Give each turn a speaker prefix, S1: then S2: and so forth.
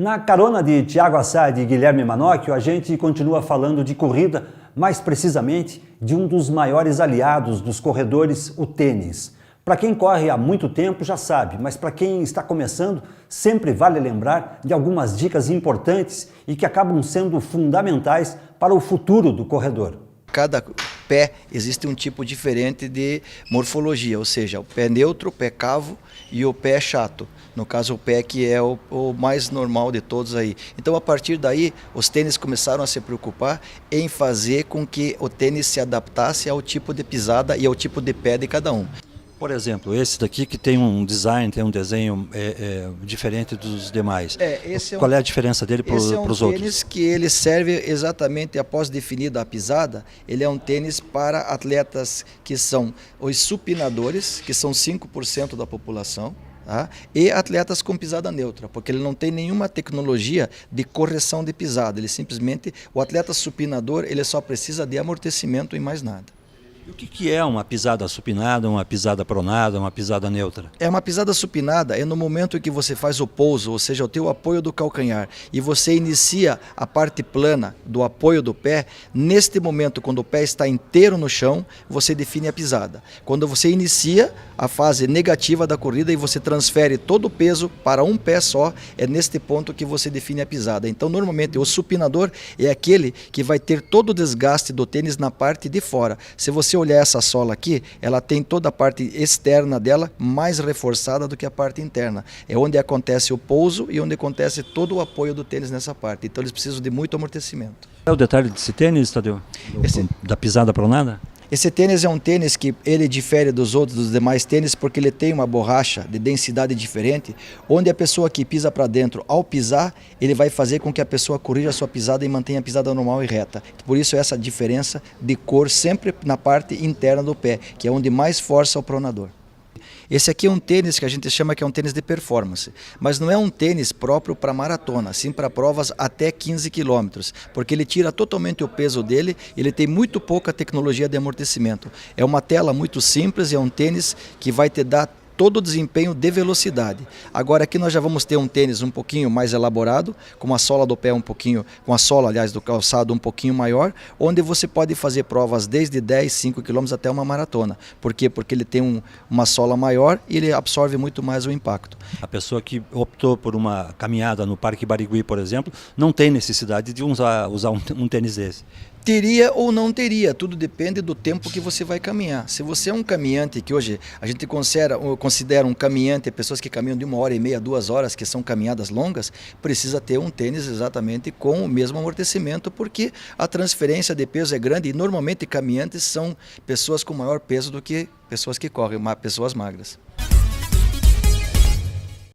S1: Na carona de Thiago Assad e Guilherme Manocchio, a gente continua falando de corrida, mais precisamente de um dos maiores aliados dos corredores, o tênis. Para quem corre há muito tempo já sabe, mas para quem está começando, sempre vale lembrar de algumas dicas importantes e que acabam sendo fundamentais para o futuro do corredor.
S2: Cada pé existe um tipo diferente de morfologia, ou seja, o pé neutro, o pé cavo e o pé chato. No caso, o pé que é o mais normal de todos aí. Então, a partir daí, os tênis começaram a se preocupar em fazer com que o tênis se adaptasse ao tipo de pisada e ao tipo de pé de cada um.
S3: Por exemplo, esse daqui que tem um design, tem um desenho diferente dos demais. Qual é a diferença dele para os outros?
S2: Esse é um tênis que ele serve exatamente após definida a pisada. Ele é um tênis para atletas que são os supinadores, que são 5% da população. Tá? E atletas com pisada neutra, porque ele não tem nenhuma tecnologia de correção de pisada. Ele simplesmente, o atleta supinador, ele só precisa de amortecimento e mais nada.
S3: E o que é uma pisada supinada, uma pisada pronada, uma pisada neutra?
S2: Uma pisada supinada é no momento em que você faz o pouso, ou seja, o teu apoio do calcanhar, e você inicia a parte plana do apoio do pé. Neste momento, quando o pé está inteiro no chão, você define a pisada. Quando você inicia a fase negativa da corrida e você transfere todo o peso para um pé só, é neste ponto que você define a pisada. Então, normalmente, o supinador é aquele que vai ter todo o desgaste do tênis na parte de fora. Se você olhar essa sola aqui, ela tem toda a parte externa dela mais reforçada do que a parte interna. É onde acontece o pouso e onde acontece todo o apoio do tênis nessa parte. Então eles precisam de muito amortecimento.
S3: É o detalhe desse tênis, Tadeu? Da pisada pronada?
S2: Esse tênis é um tênis que ele difere dos demais tênis porque ele tem uma borracha de densidade diferente, onde a pessoa que pisa para dentro, ao pisar, ele vai fazer com que a pessoa corrija a sua pisada e mantenha a pisada normal e reta. Por isso essa diferença de cor sempre na parte interna do pé, que é onde mais força o pronador. Esse aqui é um tênis que a gente chama que é um tênis de performance, mas não é um tênis próprio para maratona, sim para provas até 15 quilômetros, porque ele tira totalmente o peso dele, ele tem muito pouca tecnologia de amortecimento. É uma tela muito simples, é um tênis que vai te dar todo o desempenho de velocidade. Agora aqui nós já vamos ter um tênis um pouquinho mais elaborado, com a sola do pé um pouquinho, com a sola, aliás, do calçado um pouquinho maior, onde você pode fazer provas desde 10, 5 km até uma maratona. Por quê? Porque ele tem uma sola maior e ele absorve muito mais o impacto.
S3: A pessoa que optou por uma caminhada no Parque Barigui, por exemplo, não tem necessidade de usar um tênis desse.
S2: Teria ou não teria, tudo depende do tempo que você vai caminhar. Se você é um caminhante, que hoje a gente considera um caminhante, pessoas que caminham de 1h30, 2 horas, que são caminhadas longas, precisa ter um tênis exatamente com o mesmo amortecimento, porque a transferência de peso é grande e normalmente caminhantes são pessoas com maior peso do que pessoas que correm, pessoas magras.